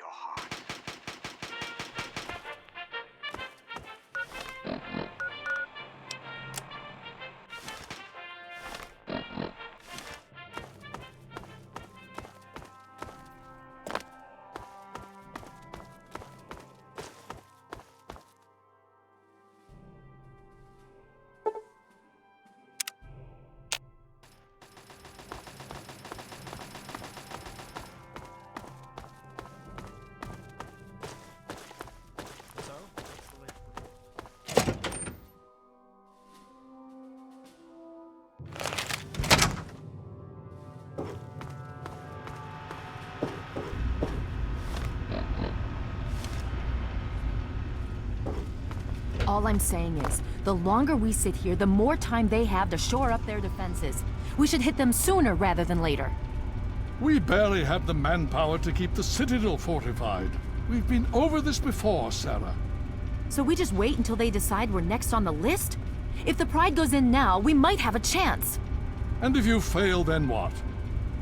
your heart. All I'm saying is, the longer we sit here, the more time they have to shore up their defenses. We should hit them sooner rather than later. We barely have the manpower to keep the Citadel fortified. We've been over this before, Sarah. So we just wait until they decide we're next on the list? If the Pride goes in now, we might have a chance. And if you fail, then what?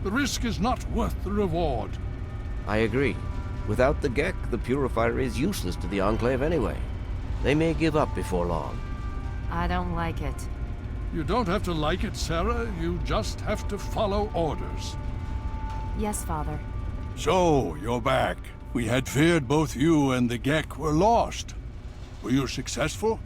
The risk is not worth the reward. I agree. Without the Gek, the Purifier is useless to the Enclave anyway. They may give up before long. I don't like it. You don't have to like it, Sarah. You just have to follow orders. Yes, Father. So, you're back. We had feared both you and the Gek were lost. Were you successful?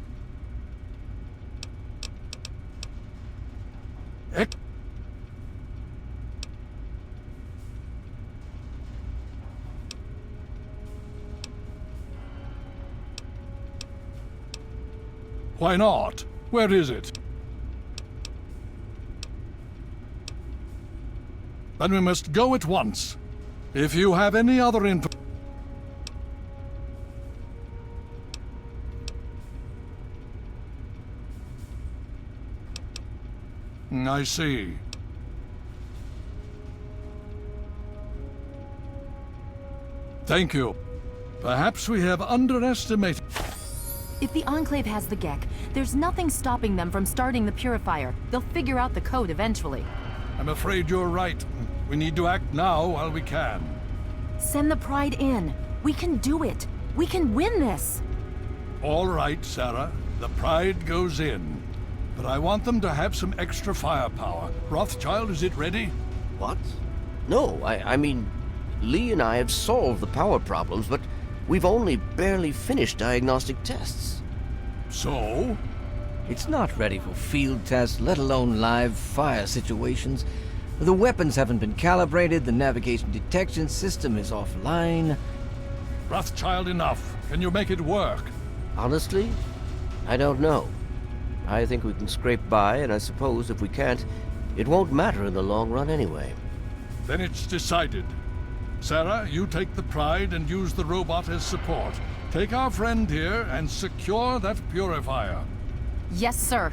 Why not? Where is it? Then we must go at once. If you have any other info... I see. Thank you. Perhaps we have underestimated... If the Enclave has the Gek, there's nothing stopping them from starting the Purifier. They'll figure out the code eventually. I'm afraid you're right. We need to act now while we can. Send the Pride in. We can do it. We can win this. All right, Sarah. The Pride goes in. But I want them to have some extra firepower. Rothschild, is it ready? What? No, I mean, Lee and I have solved the power problems, but we've only barely finished diagnostic tests. So? It's not ready for field tests, let alone live fire situations. The weapons haven't been calibrated, the navigation detection system is offline. Rothschild, enough. Can you make it work? Honestly, I don't know. I think we can scrape by, and I suppose if we can't, it won't matter in the long run anyway. Then it's decided. Sarah, you take the Pride and use the robot as support. Take our friend here and secure that Purifier. Yes, sir.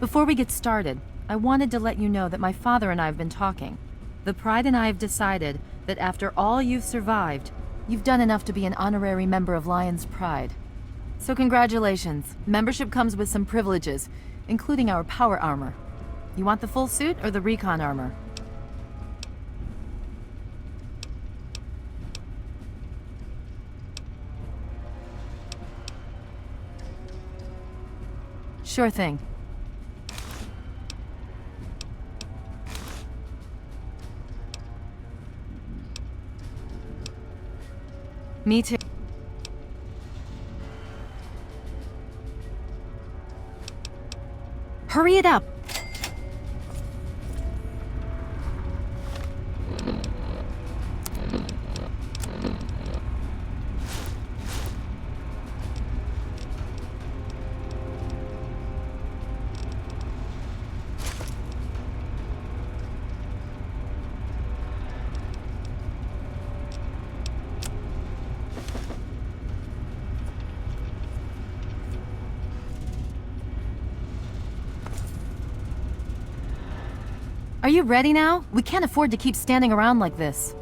Before we get started, I wanted to let you know that my father and I have been talking. The Pride and I have decided that after all you've survived, you've done enough to be an honorary member of Lion's Pride. So congratulations. Membership comes with some privileges, including our power armor. You want the full suit or the recon armor? Sure thing. Me too. Hurry it up! Are you ready now? We can't afford to keep standing around like this.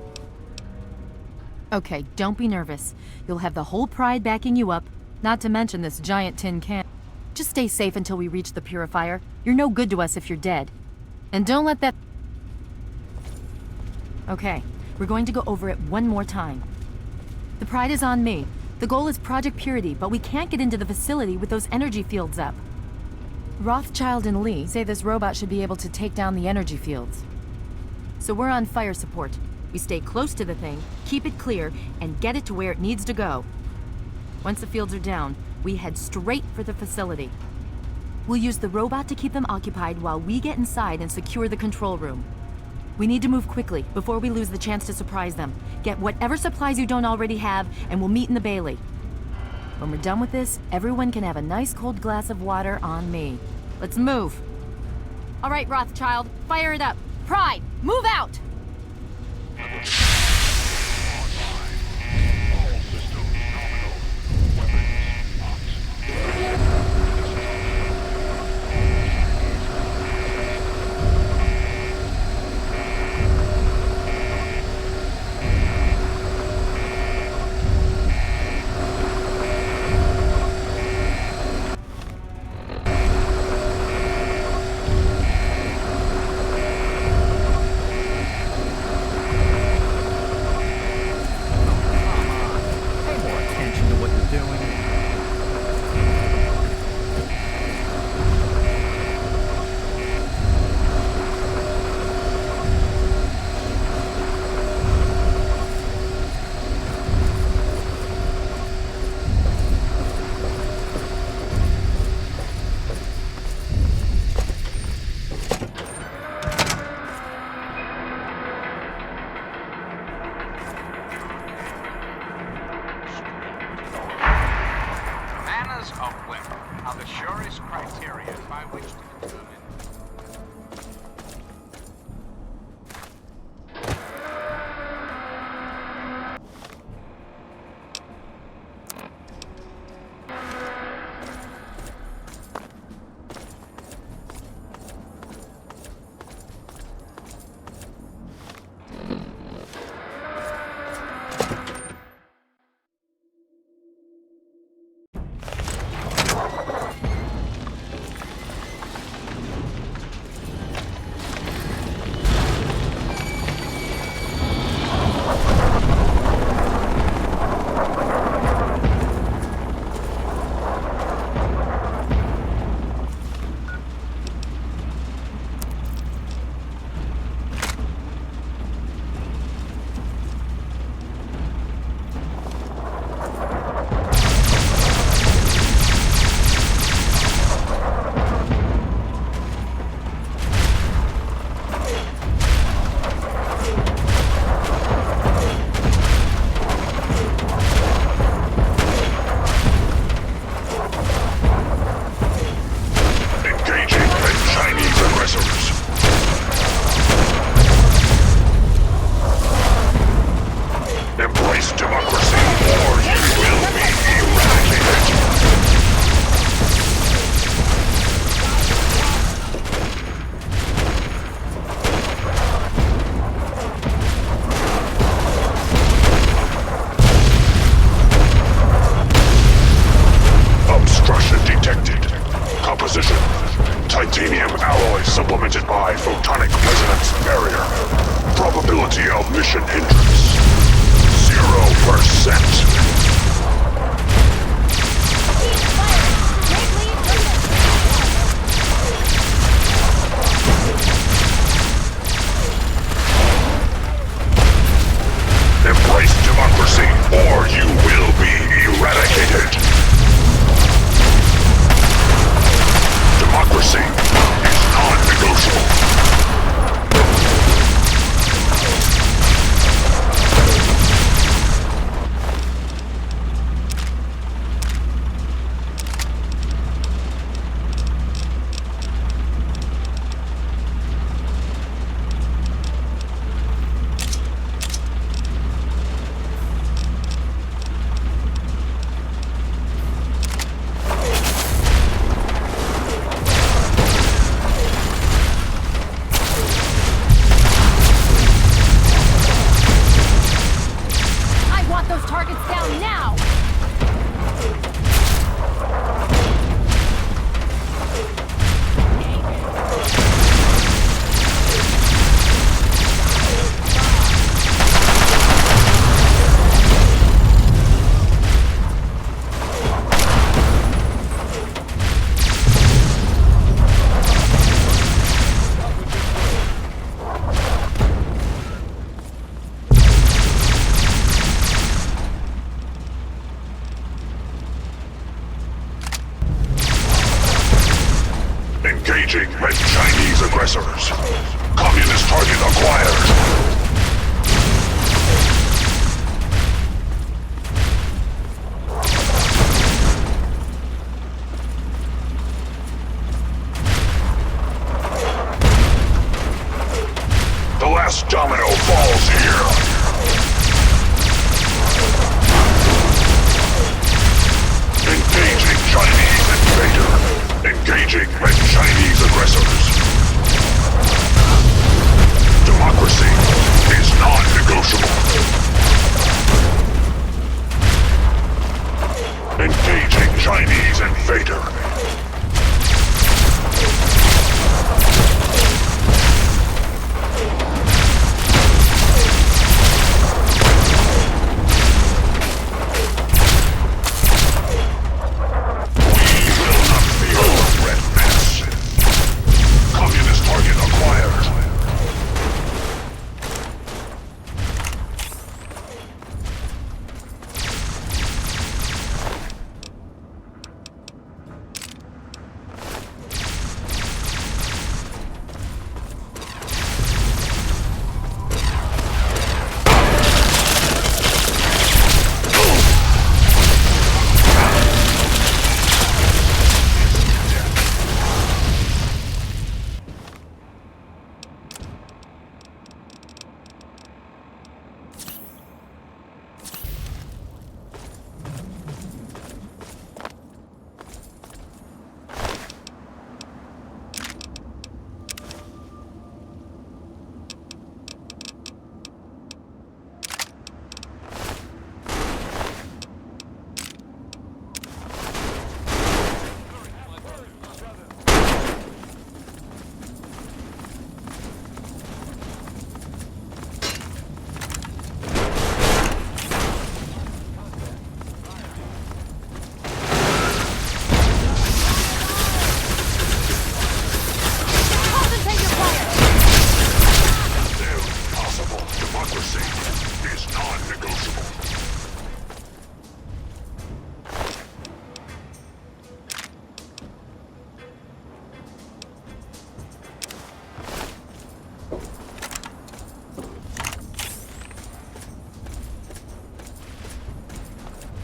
Okay, don't be nervous. You'll have the whole Pride backing you up, not to mention this giant tin can. Just stay safe until we reach the Purifier. You're no good to us if you're dead. And don't let that... Okay, we're going to go over it one more time. The Pride is on me. The goal is Project Purity, but we can't get into the facility with those energy fields up. Rothschild and Lee say this robot should be able to take down the energy fields. So we're on fire support. We stay close to the thing, keep it clear, and get it to where it needs to go. Once the fields are down, we head straight for the facility. We'll use the robot to keep them occupied while we get inside and secure the control room. We need to move quickly before we lose the chance to surprise them. Get whatever supplies you don't already have, and we'll meet in the Bailey. When we're done with this, everyone can have a nice cold glass of water on me. Let's move. All right, Rothschild, fire it up. Pride, move out! Of weapon are the surest criteria by which to determine. Titanium alloy supplemented by photonic resonance barrier. Probability of mission hindrance 0%. Embrace democracy, or you will be eradicated. Democracy is non-negotiable. aggressors. Communist target acquired. The last domino falls here. Engaging Chinese invader. Engaging red Chinese aggressors. Democracy is non-negotiable. Engaging Chinese invader.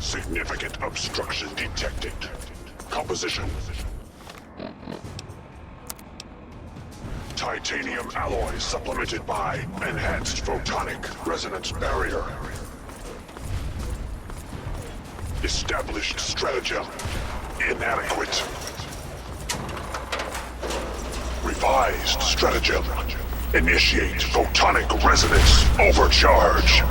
Significant obstruction detected. Composition. Titanium alloy supplemented by enhanced photonic resonance barrier. Established stratagem inadequate. Revised stratagem. Initiate photonic resonance overcharge.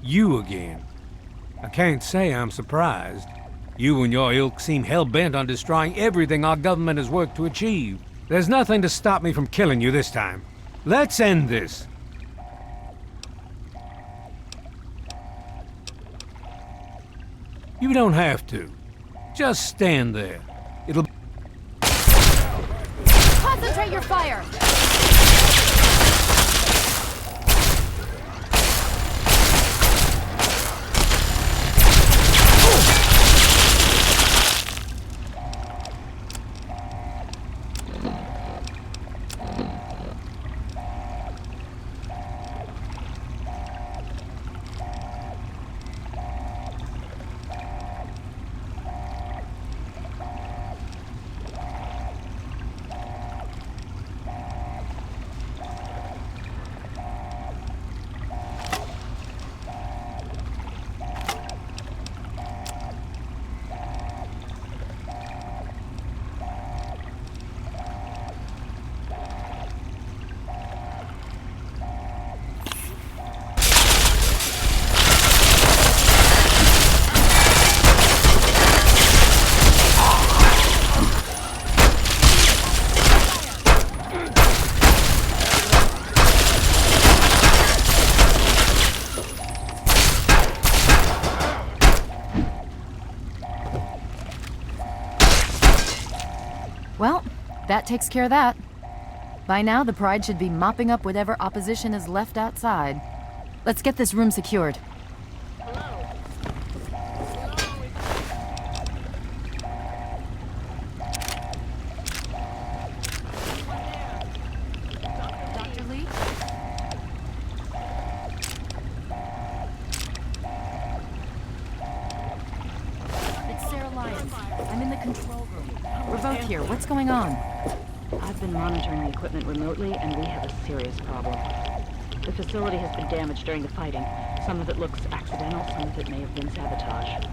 You again. I can't say I'm surprised. You and your ilk seem hell-bent on destroying everything our government has worked to achieve. There's nothing to stop me from killing you this time. Let's end this. You don't have to. Just stand there. It'll... Concentrate your fire! Well, that takes care of that. By now, the Pride should be mopping up whatever opposition is left outside. Let's get this room secured. Dr. Lee? It's Sarah Lyons. I'm in the control room. We're both here. What's going on? I've been monitoring the equipment remotely, and we have a serious problem. The facility has been damaged during the fighting. Some of it looks accidental, some of it may have been sabotage.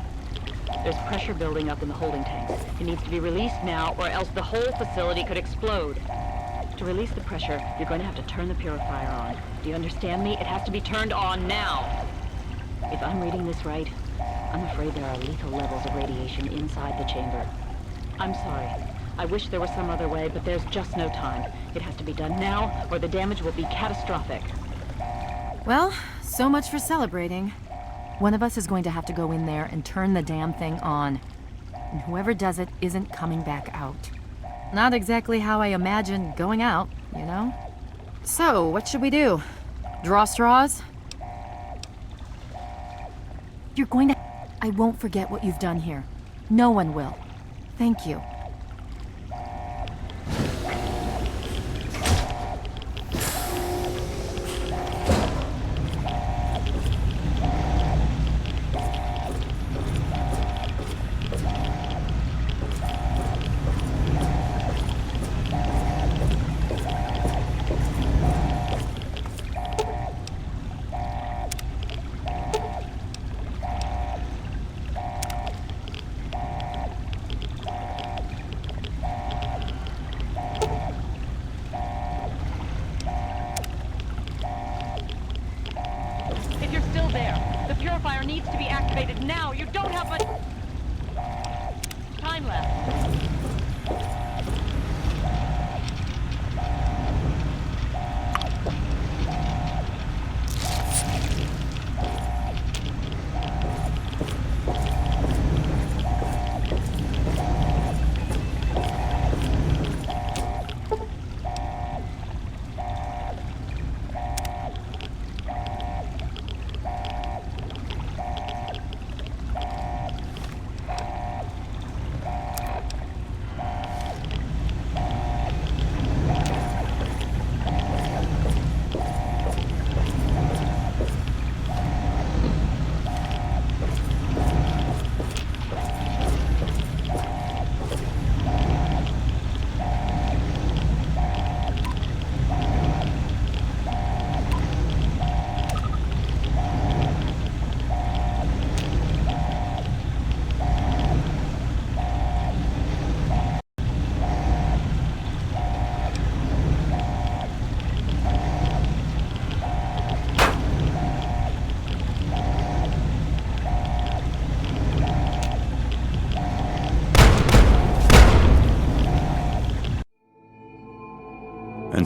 There's pressure building up in the holding tanks. It needs to be released now, or else the whole facility could explode. To release the pressure, you're going to have to turn the purifier on. Do you understand me? It has to be turned on now. If I'm reading this right, I'm afraid there are lethal levels of radiation inside the chamber. I'm sorry. I wish there was some other way, but there's just no time. It has to be done now, or the damage will be catastrophic. Well, so much for celebrating. One of us is going to have to go in there and turn the damn thing on. And whoever does it isn't coming back out. Not exactly how I imagined going out, you know? So, what should we do? Draw straws? You're going to... I won't forget what you've done here. No one will. Thank you.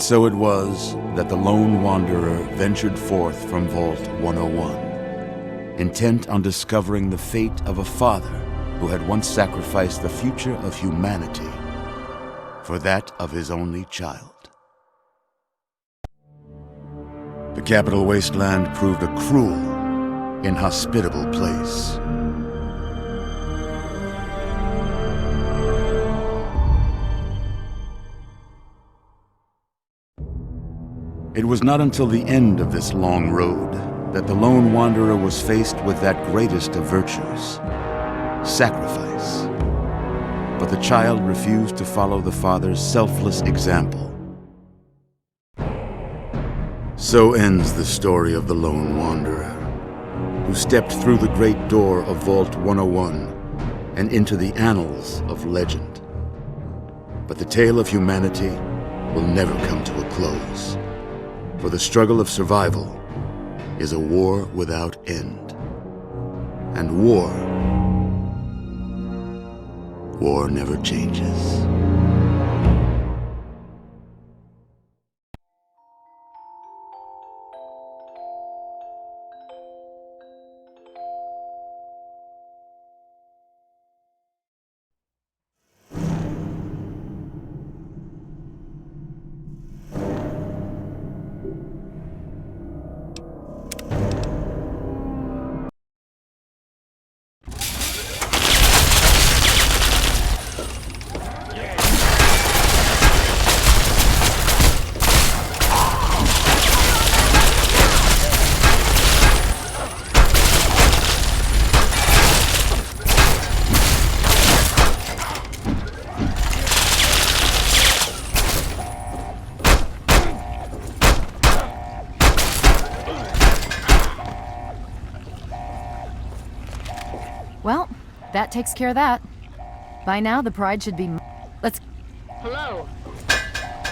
And so it was that the lone wanderer ventured forth from Vault 101, intent on discovering the fate of a father who had once sacrificed the future of humanity for that of his only child. The Capital Wasteland proved a cruel, inhospitable place. It was not until the end of this long road that the lone wanderer was faced with that greatest of virtues, sacrifice. But the child refused to follow the father's selfless example. So ends the story of the lone wanderer, who stepped through the great door of Vault 101 and into the annals of legend. But the tale of humanity will never come to a close, for the struggle of survival is a war without end. And war never changes. Well, that takes care of that. By now, the Pride should be... Let's... Hello?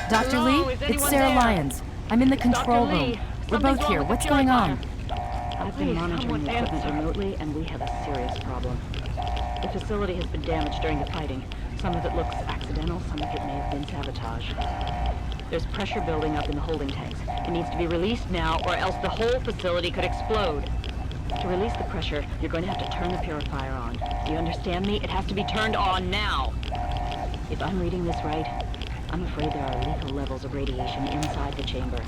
Dr. Hello, Lee, is it's anyone Sarah there? Lyons. I'm in the control Dr. Lee, room. We're something's both wrong here. with What's the going on? I've been monitoring the equipment remotely, and we have a serious problem. The facility has been damaged during the fighting. Some of it looks accidental, some of it may have been sabotage. There's pressure building up in the holding tanks. It needs to be released now, or else the whole facility could explode. To release the pressure, you're going to have to turn the purifier on. Do you understand me? It has to be turned on now. If I'm reading this right, I'm afraid there are lethal levels of radiation inside the chamber.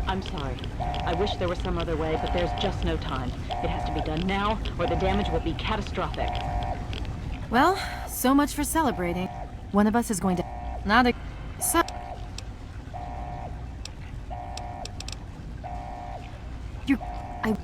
I'm sorry. I wish there was some other way, but there's just no time. It has to be done now, or the damage will be catastrophic. Well, so much for celebrating. One of us is going to... Not a... So... You're... I...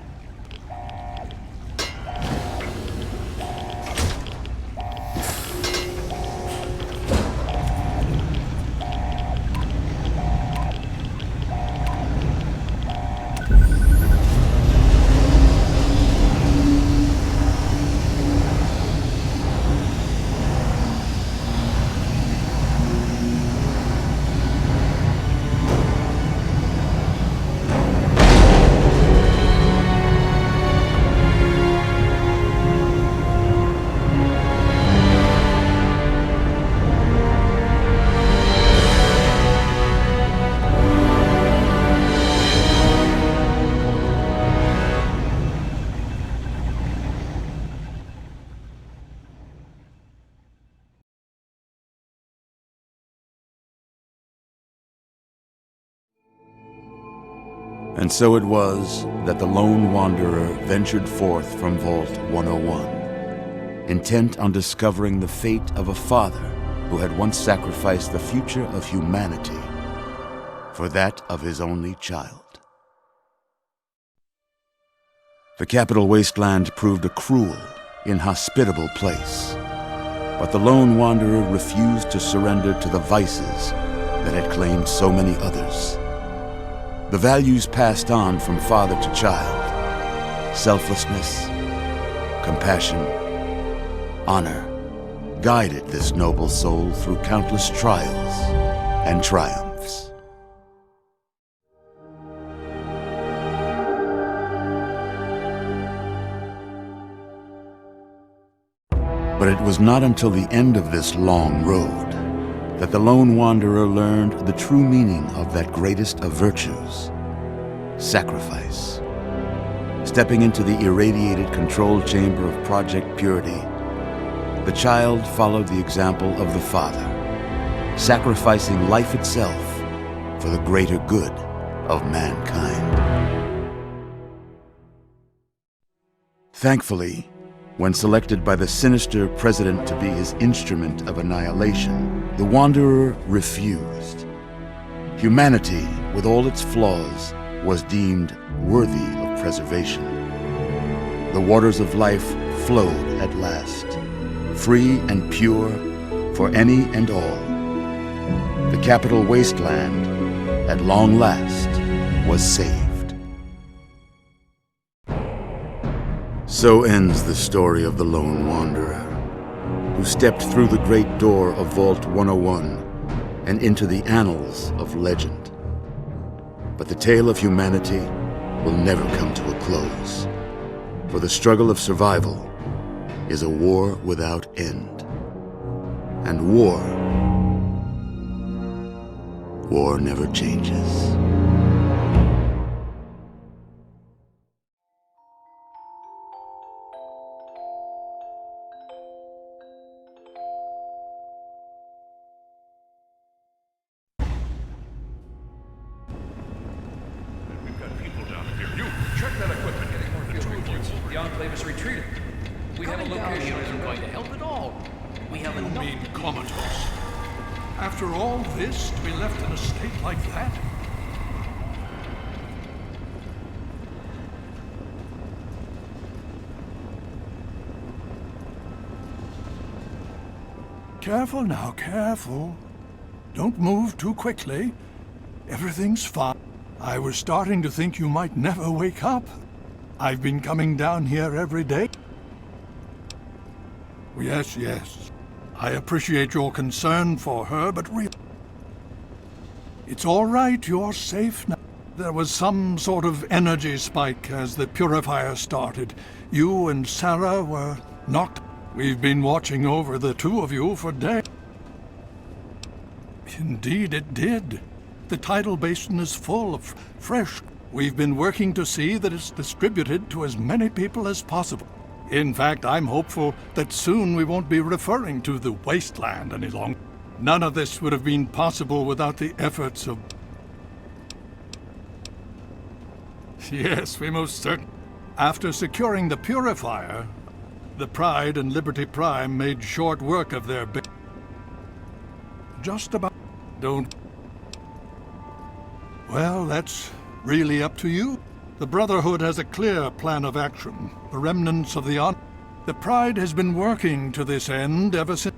And so it was that the lone wanderer ventured forth from Vault 101, intent on discovering the fate of a father who had once sacrificed the future of humanity for that of his only child. The Capital Wasteland proved a cruel, inhospitable place, but the lone wanderer refused to surrender to the vices that had claimed so many others. The values passed on from father to child, selflessness, compassion, honor, guided this noble soul through countless trials and triumphs. But it was not until the end of this long road that the lone wanderer learned the true meaning of that greatest of virtues, sacrifice. Stepping into the irradiated control chamber of Project Purity, the child followed the example of the father, sacrificing life itself for the greater good of mankind. Thankfully, when selected by the sinister president to be his instrument of annihilation, the Wanderer refused. Humanity, with all its flaws, was deemed worthy of preservation. The waters of life flowed at last, free and pure for any and all. The capital wasteland, at long last, was saved. So ends the story of the Lone Wanderer, who stepped through the great door of Vault 101 and into the annals of legend. But the tale of humanity will never come to a close, for the struggle of survival is a war without end. And war never changes. We've got people down here. You, check that equipment. The two of you. The Enclave is retreating. We have a location isn't going to help at all. We have You enough. mean comatose? After all this, to be left in a state like that? Careful now, careful. Don't move too quickly. Everything's fine. I was starting to think you might never wake up. I've been coming down here every day. Yes, yes. I appreciate your concern for her, but it's all right, you're safe now. There was some sort of energy spike as the purifier started. You and Sarah were knocked. We've been watching over the two of you for days. Indeed it did. The tidal basin is full of fresh. We've been working to see that it's distributed to as many people as possible. In fact, I'm hopeful that soon we won't be referring to the wasteland any longer. None of this would have been possible without the efforts of... Yes, we most certainly... After securing the purifier, the Pride and Liberty Prime made short work of their just about... Don't... Well, that's really up to you. The Brotherhood has a clear plan of action. The remnants of the The Pride has been working to this end ever since...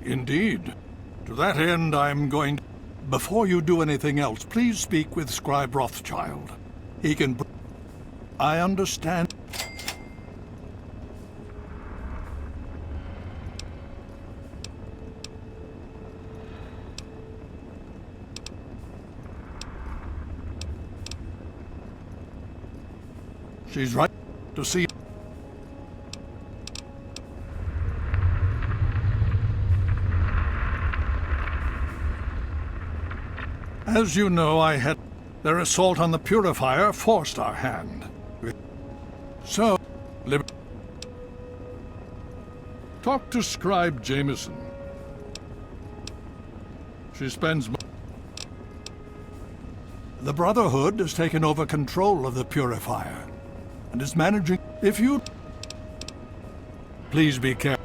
Indeed. To that end, I'm going to... Before you do anything else, please speak with Scribe Rothschild. He can... I understand. She's right to see. As you know, their assault on the Purifier forced our hand. So, talk to Scribe Jameson. She spends... The Brotherhood has taken over control of the Purifier and is managing... If you... Please be careful.